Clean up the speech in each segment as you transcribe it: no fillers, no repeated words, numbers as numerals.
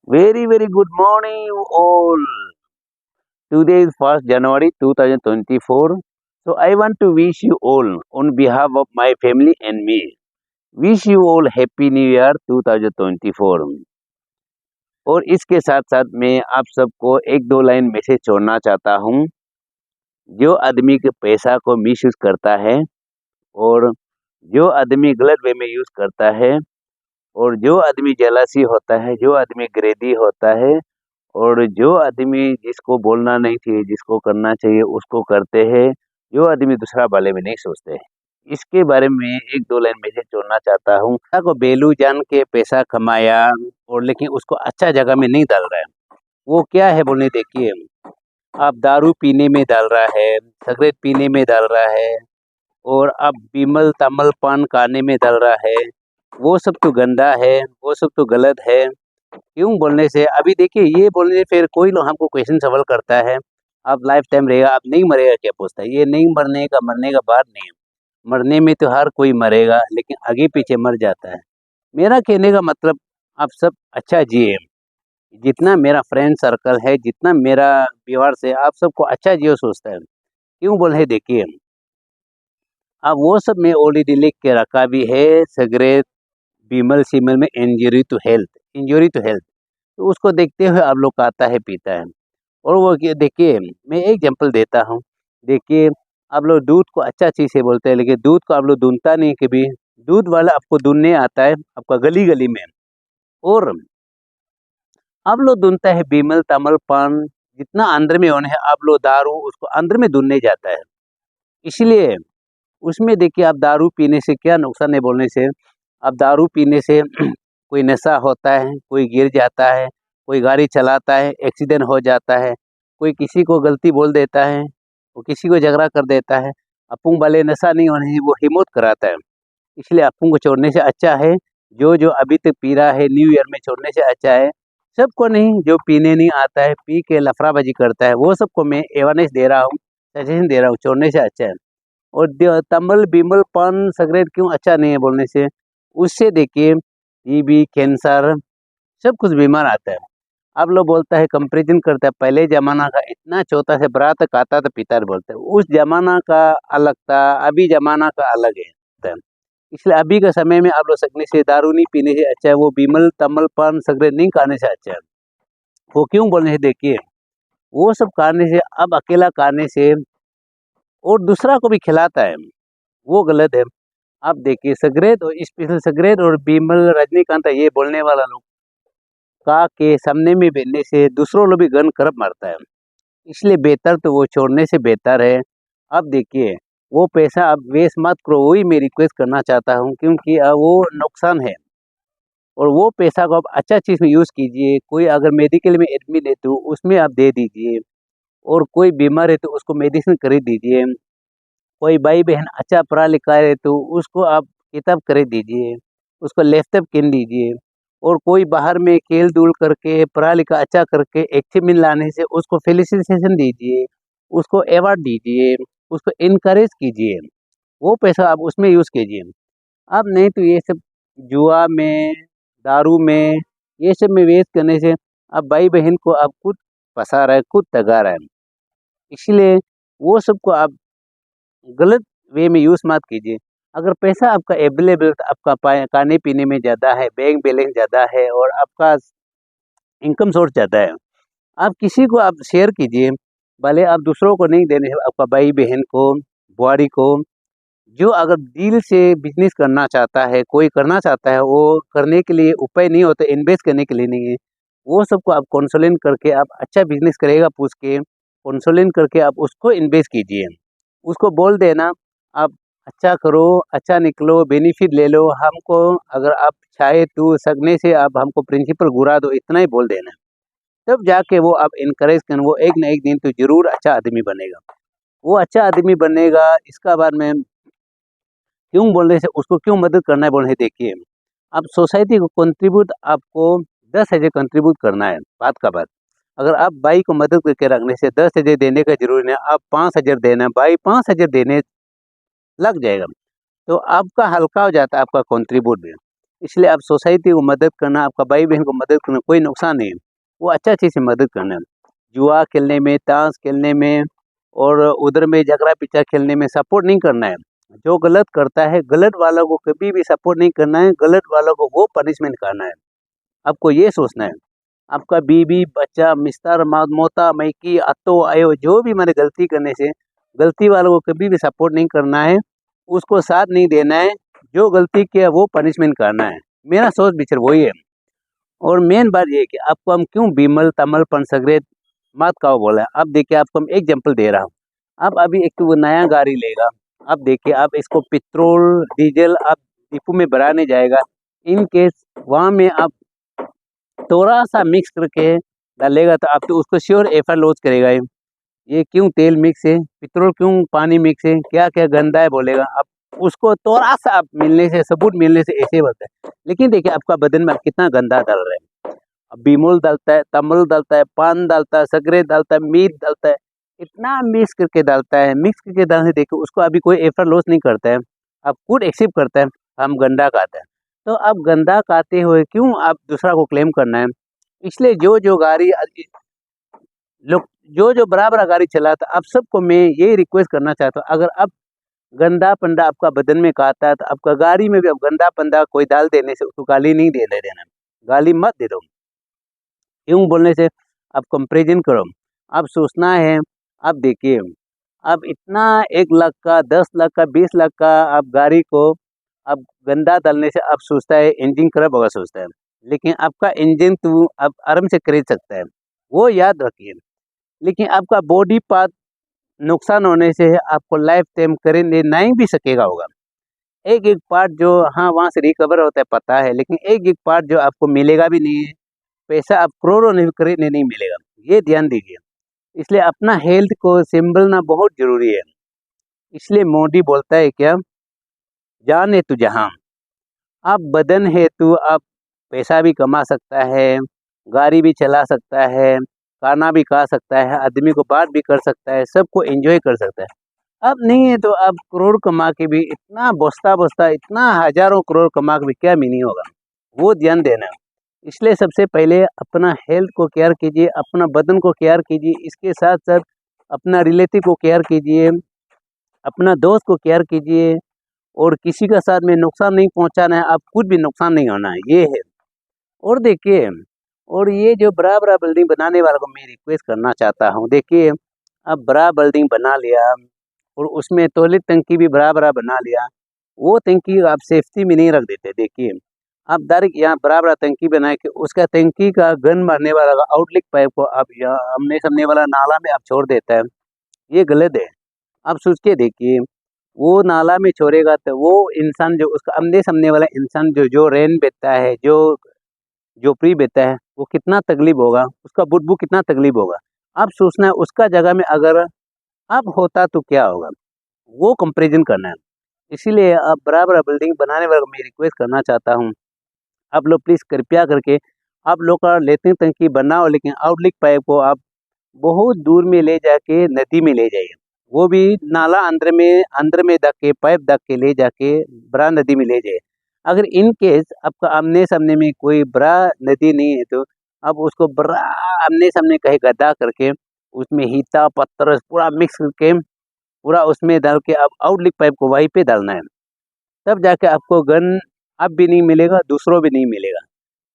Very good morning all. Today is 1st January 2024. So I want to wish you all on behalf of my family and me. Wish you all Happy New Year 2024. और इसके साथ साथ मैं आप सबको एक दो line message छोड़ना चाहता हूँ। जो आदमी के पैसा को मिसयूज करता है और जो आदमी गलत वे में यूज करता है और जो आदमी जेलसी होता है, जो आदमी ग्रेडी होता है और जो आदमी जिसको बोलना नहीं चाहिए, जिसको करना चाहिए उसको करते हैं, जो आदमी दूसरा बारे में नहीं सोचते हैं, इसके बारे में एक दो लाइन मैसेज छोड़ना चाहता हूँ। को बेलू जान के पैसा कमाया और लेकिन उसको अच्छा जगह में नहीं डाल रहा है। वो क्या है बोलने देखिए, आप दारू पीने में डाल रहा है, सिगरेट पीने में डाल रहा है और आप बिमल तमल पान खाने में डाल रहा है। वो सब तो गंदा है, वो सब तो गलत है। क्यों बोलने से अभी देखिए, ये बोलने से फिर कोई लोग हमको क्वेश्चन सवाल करता है, आप लाइफ टाइम रहेगा, आप नहीं मरेगा क्या पूछता है। ये नहीं मरने का बात नहीं है। मरने में तो हर कोई मरेगा, लेकिन आगे पीछे मर जाता है। मेरा कहने का मतलब, आप सब अच्छा जिए। जितना मेरा फ्रेंड सर्कल है, जितना मेरा व्यवहार से आप सबको अच्छा जियो सोचता है। क्यों बोले देखिए, अब वो सब में ऑलरेडी लिख के रखा भी है, सिगरेट बीमल सीमल में इंजरी टू हेल्थ। तो उसको देखते हुए आप लोग खाता है, पीता है। और वो देखिए, मैं एक एग्जांपल देता हूँ। देखिए, आप लोग दूध को अच्छा चीज़ से बोलते हैं, लेकिन दूध को आप लोग दूनता नहीं कभी। दूध वाला आपको दूनने आता है आपका गली गली में, और आप लोग दूनता है बीमल तमल पान। जितना अंदर में होने है, आप लोग दारू उसको अंदर में दूनने जाता है। इसलिए उसमें देखिए, आप दारू पीने से क्या नुकसान है बोलने से, अब दारू पीने से कोई नशा होता है, कोई गिर जाता है, कोई गाड़ी चलाता है, एक्सीडेंट हो जाता है, कोई किसी को गलती बोल देता है, वो किसी को झगड़ा कर देता है। अपुंग वाले नशा नहीं होने से वो हिम्मत कराता है। इसलिए अपुंग को छोड़ने से अच्छा है जो जो अभी तक पी रहा है, न्यू ईयर में छोड़ने से अच्छा है। सबको नहीं, जो पीने नहीं आता है, पी के लफड़ाबाजी करता है, वो सबको मैं अवेयरनेस दे रहा हूँ, सजेशन दे रहा हूँ, छोड़ने से अच्छा है। और तंबल बीमल पान सिगरेट क्यों अच्छा नहीं है बोलने से, उससे देखिए टीबी कैंसर सब कुछ बीमार आता है। आप लोग बोलता है कंपेरिजन करता है, पहले ज़माना का इतना छोटा से बड़ा तक आता था, पिता बोलते हैं उस ज़माना का अलग था, अभी ज़माना का अलग है। इसलिए अभी के समय में आप लोग सकने से दारू नहीं पीने से अच्छा है, वो बीमल तमल पान सिगरेट नहीं खाने से अच्छा है। वो क्यों बोलने से देखिए, वो सब खाने से, अब अकेला खाने से और दूसरा को भी खिलाता है, वो गलत है। आप देखिए, सिगरेट और स्पेशल सिगरेट और बीमल रजनीकांत ये बोलने वाला लोग का के सामने में बैठने से दूसरों लोग भी गन करप मारता है। इसलिए बेहतर तो वो छोड़ने से बेहतर है। अब देखिए, वो पैसा आप वेस्ट मत करो, वही मैं रिक्वेस्ट करना चाहता हूँ, क्योंकि वो नुकसान है। और वो पैसा को आप अच्छा चीज़ में यूज़ कीजिए। कोई अगर मेडिकल में एडमिट है तो उसमें आप दे दीजिए, और कोई बीमार है तो उसको मेडिसिन खरीद दीजिए। कोई भाई बहन अच्छा पढ़ा लिखा है तो उसको आप किताब खरीद दीजिए, उसको लैपटॉप किन दीजिए। और कोई बाहर में खेल धूल करके पढ़ा लिखा अच्छा करके अचीवमेंट लाने से उसको फेलिसिटेशन दीजिए, उसको अवार्ड दीजिए, उसको इनकरेज कीजिए। वो पैसा आप उसमें यूज़ कीजिए। अब नहीं तो ये सब जुआ में, दारू में, ये सब में वेस्ट करने से अब भाई बहन को आप खुद फंसा रहे हैं, खुद दगा रहे हैं। इसलिए वो सबको आप गलत वे में यूज़ मत कीजिए। अगर पैसा आपका अवेलेबल, आपका खाने पीने में ज़्यादा है, बैंक बैलेंस ज़्यादा है और आपका इनकम सोर्स ज़्यादा है, आप किसी को आप शेयर कीजिए। भले आप दूसरों को नहीं देने, आपका भाई बहन को, बुआरी को, जो अगर दिल से बिजनेस करना चाहता है, कोई करना चाहता है, वो करने के लिए उपाय नहीं होता, इन्वेस्ट करने के लिए नहीं है। वो सबको आप काउंसलिंग करके, आप अच्छा बिजनेस करेगा पूछ के काउंसलिंग करके आप उसको इन्वेस्ट कीजिए। उसको बोल देना, आप अच्छा करो, अच्छा निकलो, बेनिफिट ले लो, हमको अगर आप चाहे तो सकने से आप हमको प्रिंसिपल घुरा दो, इतना ही बोल देना। तब जाके वो आप इनकरेज कर, वो एक ना एक दिन तो ज़रूर अच्छा आदमी बनेगा। वो अच्छा आदमी बनेगा, इसका बाद में क्यों बोलने से उसको क्यों मदद करना है बोलने देखिए, आप सोसाइटी को कंट्रीब्यूट आपको 10,000 कंट्रीब्यूट करना है, बात का बात। अगर आप भाई को मदद करके रखने से 10,000 देने का जरूरी नहीं, आप 5,000 देना, भाई 5,000 देने लग जाएगा, तो आपका हल्का हो जाता है आपका कंट्रीब्यूट भी। इसलिए आप सोसाइटी को मदद करना, आपका भाई बहन को मदद करना कोई नुकसान नहीं है, वो अच्छा चीज़ से मदद करना है। जुआ खेलने में, ताश खेलने में और उधर में झगड़ा पिचा खेलने में सपोर्ट नहीं करना है। जो गलत करता है, गलत वालों को कभी भी सपोर्ट नहीं करना है, गलत वालों को वो पनिशमेंट करना है। आपको ये सोचना है, आपका बीवी, बच्चा, मिस्टर, मोता, मैकी, अतो, आयो जो भी मैंने गलती करने से, गलती वालों को कभी भी सपोर्ट नहीं करना है, उसको साथ नहीं देना है, जो गलती किया वो पनिशमेंट करना है। मेरा सोच विचार वही है। और मेन बात ये है कि आपको हम क्यों बिमल, तमल, पंसगरेट मत खाओ बोला है। अब देखिए आपको हम एग्जाम्पल दे रहा हूँ। अब अभी एक तो वो नया गाड़ी लेगा, अब देखिए आप इसको पेट्रोल, डीजल आप डिपो में भराने जाएगा, इन केस वहाँ में आप थोड़ा सा मिक्स करके डालेगा तो आप तो उसको श्योर एफआईआर लॉन्च करेगा। ये क्यों तेल मिक्स है, पेट्रोल क्यों पानी मिक्स है, क्या क्या गंदा है बोलेगा। आप उसको थोड़ा सा आप मिलने से, सबूत मिलने से ऐसे बोलते हैं। लेकिन देखिए आपका बदन में आप कितना गंदा डाल रहे हैं। अब बीमोल डालता है, तमल डालता है, पान डालता है, सगरे डालता है, मीट डालता है, इतना मिक्स करके डालता है। मिक्स करके डालने देखिए उसको अभी कोई एफआईआर लॉन्च नहीं करता है, आप खुद एक्सेप्ट करता है हम गंदा खाते हैं। तो आप गंदा खाते हुए क्यों आप दूसरा को क्लेम करना है। इसलिए जो गाड़ी लोग जो बराबर गाड़ी चलाता, आप सबको मैं यही रिक्वेस्ट करना चाहता हूँ, अगर आप गंदा पंडा आपका बदन में खाता है तो आपका गाड़ी में भी अब गंदा पंडा कोई डाल देने से उसको गाली नहीं दे देना, गाली मत दे दो। क्यों बोलने से आप कंपेरिजन करो, आप सोचना है। आप देखिए आप इतना 1 लाख का, 10 लाख का, 20 लाख का आप गाड़ी को आप गंदा डालने से आप सोचता है इंजन खराब होगा सोचता है, लेकिन आपका इंजन तो आप आराम से खरीद सकता है, वो याद रखिए। लेकिन आपका बॉडी पार्ट नुकसान होने से आपको लाइफ टाइम करेंगे नहीं भी सकेगा होगा। एक एक पार्ट जो हाँ वहाँ से रिकवर होता है पता है, लेकिन एक एक पार्ट जो आपको मिलेगा भी नहीं है, पैसा आप करोड़ों नहीं खरीदने नहीं मिलेगा, ये ध्यान दीजिए। इसलिए अपना हेल्थ को संभलना बहुत जरूरी है। इसलिए मोदी बोलता है क्या, जान है तू जहाँ। आप बदन है तो आप पैसा भी कमा सकता है, गाड़ी भी चला सकता है, खाना भी खा सकता है, आदमी को बात भी कर सकता है, सबको एंजॉय कर सकता है। अब नहीं है तो आप करोड़ कमा के भी इतना बस्ता बस्ता इतना हजारों करोड़ कमा के भी क्या मीनिंग होगा, वो ध्यान देना। इसलिए सबसे पहले अपना हेल्थ को केयर कीजिए, अपना बदन को केयर कीजिए, इसके साथ साथ अपना रिलेटिव को केयर कीजिए, अपना दोस्त को केयर कीजिए, और किसी का साथ में नुकसान नहीं पहुंचाना है, आप खुद भी नुकसान नहीं होना है, ये है। और देखिए, और ये जो बड़ा बड़ा बिल्डिंग बनाने वालों को मैं रिक्वेस्ट करना चाहता हूँ, देखिए अब बड़ा बिल्डिंग बना लिया और उसमें टॉयलेट टंकी भी बड़ा बड़ा बना लिया, वो टंकी आप सेफ्टी में नहीं रख देते। देखिए आप डायरेक्ट यहाँ बड़ा बड़ा टंकी बना के उसका टंकी का गन मारने वाला आउटलेट पाइप को आप यहाँ आमने सामने वाला नाला में आप छोड़ देता है, ये गलत है। आप सोच के देखिए, वो नाला में छोड़ेगा तो वो इंसान जो उसका आमने सामने वाला इंसान जो रेन बेचता है, जो झोपड़ी बेचता है, वो कितना तकलीफ होगा, उसका बुदबू कितना तकलीफ होगा। आप सोचना है उसका जगह में अगर आप होता तो क्या होगा, वो कंपेरिजन करना है। इसीलिए आप बराबर बिल्डिंग बनाने वाले को मैं रिक्वेस्ट करना चाहता हूँ, आप लोग प्लीज़ कृपया करके आप लोग का लेटरिन टंकी बनाओ, लेकिन आउटलेट पाइप को आप बहुत दूर में ले जाके नदी में ले जाइए, वो भी नाला अंदर में दब के पाइप दब के ले जाके बड़ा नदी में ले जाइए। अगर इन केस आपका आमने सामने में कोई बड़ा नदी नहीं है तो आप उसको बड़ा आमने सामने कहीं गड्ढा करके उसमें ईंटा पत्थर पूरा मिक्स करके पूरा उसमें डाल के आप आउटलेट पाइप को वहीं पे डालना है। तब जाके आपको गन अब भी नहीं मिलेगा, दूसरों भी नहीं मिलेगा।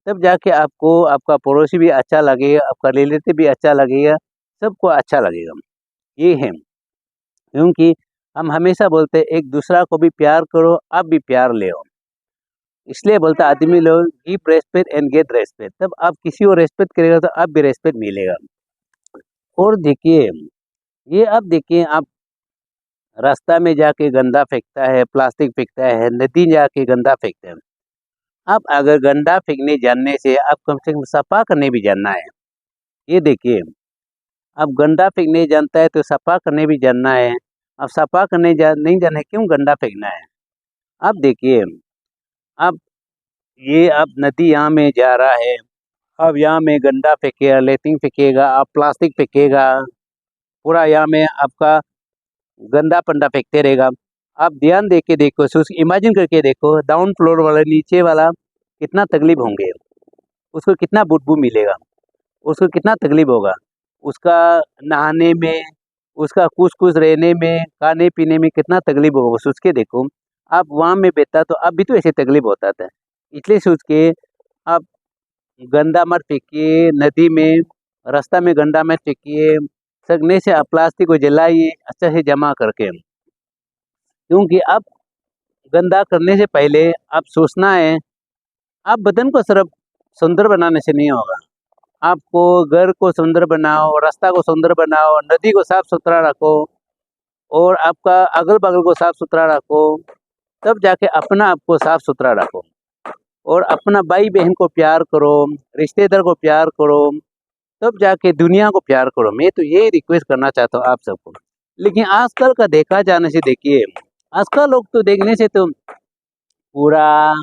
तब जाके आपको आपका पड़ोसी भी अच्छा लगेगा, आपका रिलेटिव भी अच्छा लगेगा, सबको अच्छा लगेगा। ये है, क्योंकि हम हमेशा बोलते हैं एक दूसरा को भी प्यार करो, आप भी प्यार ले। इसलिए बोलता आदमी लोग give respect and get respect, तब आप किसी को रेस्पेक्ट करेगा तो आप भी रेस्पेक्ट मिलेगा। और देखिए, ये अब देखिए आप रास्ता में जाके गंदा फेंकता है, प्लास्टिक फेंकता है, नदी जाके गंदा फेंकता है। आप अगर गंदा फेंकने जानने से आप कम से कम सफा करने भी जानना है। ये देखिए, आप गंदा फेंकने जानता है तो सफा करने भी जानना है। अब सफा करने नहीं जाने क्यों गंदा फेंकना है। अब देखिए, अब ये अब नदी यहाँ में जा रहा है, अब यहाँ में गंदा फेंकेगा, लेथिंग फेंकेगा, आप प्लास्टिक फेंकेगा, पूरा यहाँ में आपका गंदा पंडा फेंकते रहेगा। आप ध्यान दे के देखो, सोच इमेजिन करके देखो, डाउन फ्लोर वाला नीचे वाला कितना तकलीफ होंगे, उसको कितना बुदबू मिलेगा, उसको कितना तकलीफ होगा, उसका नहाने में, उसका कुछ-कुछ रहने में, खाने-पीने में कितना तकलीफ होगा, वो सोच के देखो। आप वहाँ में बैठता तो अब भी तो ऐसे तकलीफ होता था। इसलिए सोच के आप गंदा मत फेंकिए नदी में, रास्ता में गंदा मत फेंकिए, सगने से आप प्लास्टिक को जलाइए अच्छे से जमा करके। क्योंकि आप गंदा करने से पहले आप सोचना है, आप बदन को सिर्फ सुंदर बनाने से नहीं होगा। आपको घर को सुंदर बनाओ, रास्ता को सुंदर बनाओ, नदी को साफ-सुथरा रखो और आपका अगल-बगल को साफ-सुथरा रखो, तब जाके अपना आप को साफ-सुथरा रखो। और अपना भाई-बहन को प्यार करो, रिश्तेदार को प्यार करो, तब जाके दुनिया को प्यार करो। मैं तो ये रिक्वेस्ट करना चाहता हूँ आप सबको। लेकिन आजकल का देखा जाने से देखिए, आजकल लोग तो देखने से तो पूरा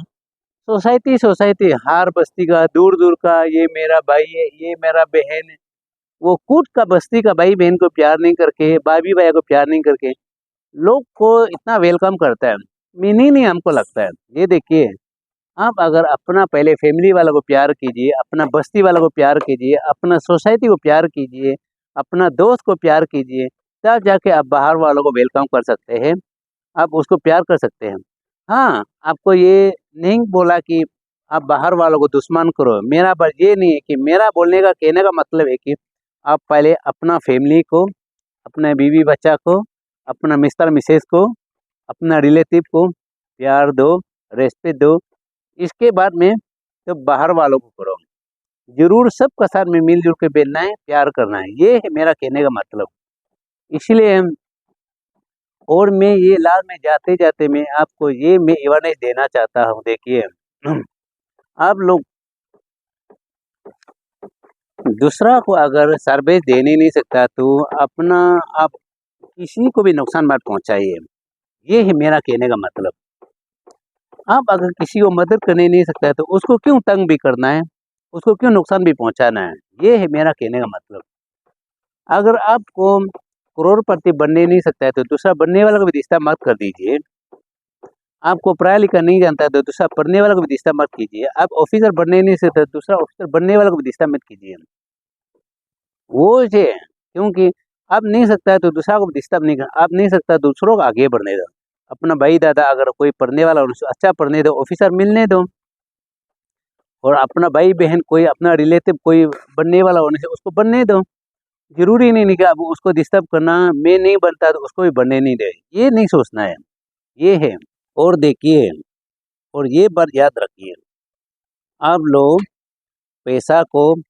सोसाइटी हर बस्ती का, दूर-दूर का, ये मेरा भाई है, ये मेरा बहन है। वो कूट का बस्ती का भाई-बहन को प्यार नहीं करके, भाभी-भैया को प्यार नहीं करके, लोग को इतना वेलकम करता है। मीनिंग नहीं हमको लगता है। ये देखिए, आप अगर अपना पहले फैमिली वालों को प्यार कीजिए, अपना बस्ती वालों को प्यार कीजिए, अपना सोसाइटी को प्यार कीजिए, अपना दोस्त को प्यार कीजिए, तब जाके आप बाहर वालों को वेलकम कर सकते हैं, आप उसको प्यार कर सकते हैं। हाँ, आपको ये नहीं बोला कि आप बाहर वालों को दुश्मन करो, मेरा बस ये नहीं है कि मेरा बोलने का कहने का मतलब है कि आप पहले अपना फैमिली को, अपने बीवी-बच्चा को, अपना मिस्टर-मिसेज़ को, अपना रिलेटिव को प्यार दो, रिस्पेक्ट दो। इसके बाद में तो बाहर वालों को करो। ज़रूर सबका साथ में मिल-जुल के बैठना है, प्यार करना है। ये है मेरा कहने का मतलब। इसलिए और मैं ये लास्ट में जाते-जाते मैं आपको ये मैं अवेयरनेस देना चाहता हूँ। देखिए, आप लोग दूसरा को अगर सर्विस देने नहीं सकता तो अपना आप किसी को भी नुकसान मत पहुँचाइए। ये है मेरा कहने का मतलब। आप अगर किसी को मदद करने नहीं सकता है तो उसको क्यों तंग भी करना है? उसको क्यों नुकसान भी पहुँचाना है? ये है मेरा कहने का मतलब। अगर आपको करोड़पति बनने नहीं सकता है तो दूसरा बनने वाला को भी रिश्ता मत कर दीजिए। आपको पढ़ा-लिखा नहीं जानता है तो दूसरा पढ़ने वाला को भी रिश्ता मत कीजिए। आप ऑफ़िसर बनने नहीं सकते तो दूसरा ऑफ़िसर बनने वाला को भी रिश्ता मत कीजिए। वो जे क्योंकि आप नहीं सकता है तो दूसरा को भी डिस्टर्ब नहीं कर आप नहीं सकता दूसरों को आगे बढ़ने दो। अपना भाई-दादा अगर कोई पढ़ने वाला हो उसे अच्छा पढ़ने दो, ऑफ़िसर मिलने दो और अपना भाई-बहन कोई अपना रिलेटिव कोई बनने वाला होने से उसको बनने दो। ज़रूरी नहीं कि अब उसको डिस्टर्ब करना, मैं नहीं बनता तो उसको भी बनने नहीं दे, ये नहीं सोचना है, ये है। और देखिए और ये बात याद रखिए, आप लोग पैसा को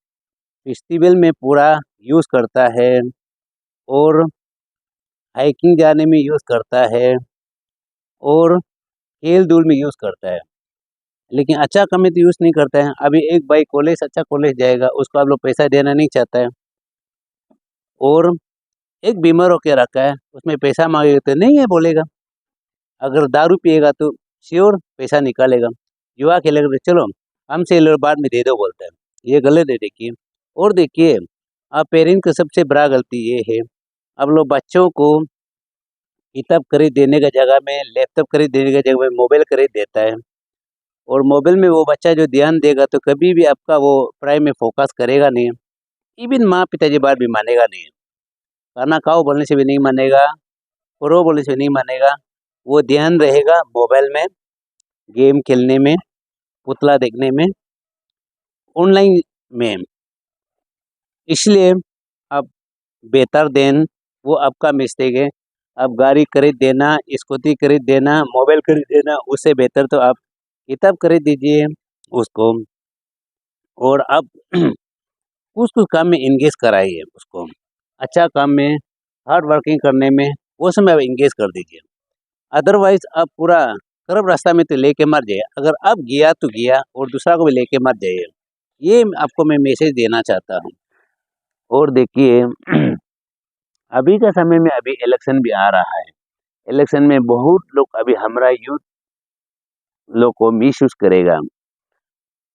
फेस्टिवल में पूरा यूज़ करता है और हाइकिंग जाने में यूज़ करता है और खेल-धूल में यूज़ करता है। लेकिन अच्छा काम में तो यूज़ नहीं करता है। अभी एक भाई कॉलेज अच्छा कॉलेज जाएगा, उसको आप लोग पैसा देना नहीं चाहता है और एक बीमार होके रखा है, उसमें पैसा माँगेगा तो नहीं है बोलेगा। अगर दारू पिएगा तो श्योर पैसा निकालेगा। जुआ खेलेगा तो चलो हमसे लो बाद में दे दो बोलता है। ये गलत है देखिए। और देखिए, अब पेरेंट्स का सबसे बड़ा गलती ये है, अब लोग बच्चों को किताब खरीद देने का जगह में, लैपटॉप खरीद देने की जगह में मोबाइल खरीद देता है और मोबाइल में वो बच्चा जो ध्यान देगा तो कभी भी आपका वो पढ़ाई में फ़ोकस करेगा नहीं। इवन माँ-पिता की बात भी मानेगा नहीं। खाना खाओ बोलने से भी नहीं मानेगा, पढ़ो बोलने से भी नहीं मानेगा। वो ध्यान रहेगा मोबाइल में, गेम खेलने में, पुतला देखने में, ऑनलाइन में। इसलिए आप बेहतर देन वो आपका मिस्टेक है। आप गाड़ी खरीद देना, स्कूटी खरीद देना, मोबाइल खरीद देना, उससे बेहतर तो आप किताब खरीद दीजिए उसको और आप कुछ-कुछ काम में एंगेज कराइए उसको। अच्छा काम में, हार्ड वर्किंग करने में, वो समय आप एंगेज कर दीजिए। अदरवाइज़ आप पूरा खराब रास्ता में तो लेके मत जाइए। अगर अब गया तो गया और दूसरा को भी लेके मत जाइए। ये आपको मैं मैसेज देना चाहता हूँ। और देखिए अभी का समय में अभी इलेक्शन भी आ रहा है। इलेक्शन में बहुत लोग अभी हमारा यूथ लोग को मिसयूज़ करेगा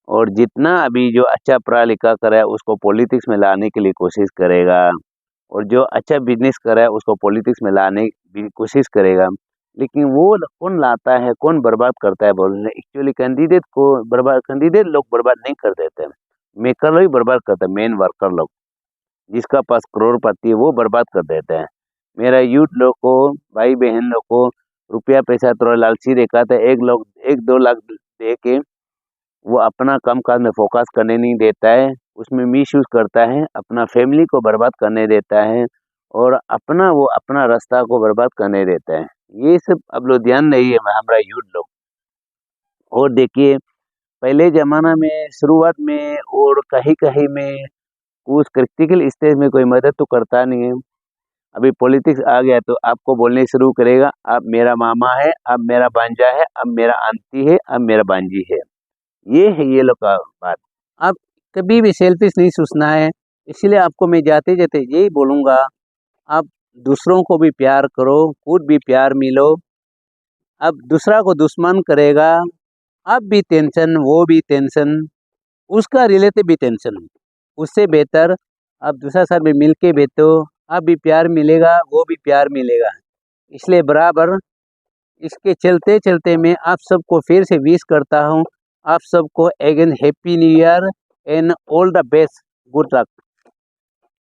और जितना अभी जो अच्छा पढ़ा-लिखा कर रहा है उसको पॉलिटिक्स में लाने के लिए कोशिश करेगा और जो अच्छा बिज़नेस कर रहा है उसको पॉलिटिक्स में लाने की कोशिश करेगा। लेकिन वो कौन लाता है, कौन बर्बाद करता है बोलने, एक्चुअली कैंडिडेट लोग बर्बाद नहीं कर देते हैं, मेकर लोग ही बर्बाद करते हैं, मेन वर्कर लोग जिसका पास करोड़पति है वो बर्बाद कर देते हैं। मेरा यूथ लोग को, भाई बहन लोग को रुपया पैसा थोड़ा लालची देखा था, 1-2 लाख दे के वो अपना काम काज में फोकस करने नहीं देता है, उसमें मिस यूज करता है, अपना फैमिली को बर्बाद करने देता है और अपना रास्ता को बर्बाद करने देता है। ये सब अब लोग ध्यान नहीं है हमारा यूथ लोग। और देखिए पहले ज़माना में शुरुआत में और कहीं-कहीं में उस क्रिटिकल स्टेज में कोई मदद तो करता नहीं है। अभी पॉलिटिक्स आ गया तो आपको बोलने शुरू करेगा, अब मेरा मामा है, अब मेरा भांजा है, अब मेरा आंटी है, अब मेरा भांजी है। ये है ये लोग का बात। आप कभी भी सेल्फिश नहीं सोचना है, इसलिए आपको मैं जाते-जाते यही बोलूँगा, आप दूसरों को भी प्यार करो, खुद भी प्यार मिलो। अब दूसरा को दुश्मन करेगा, आप भी टेंशन, वो भी टेंशन, उसका रिलेटिव भी टेंशन। उससे बेहतर आप दूसरा साथ में मिल के बैठो, आप भी प्यार मिलेगा, वो भी प्यार मिलेगा। इसलिए बराबर इसके चलते-चलते मैं आप सबको फिर से विश करता हूँ, आप सबको again happy new year and all the best, good luck.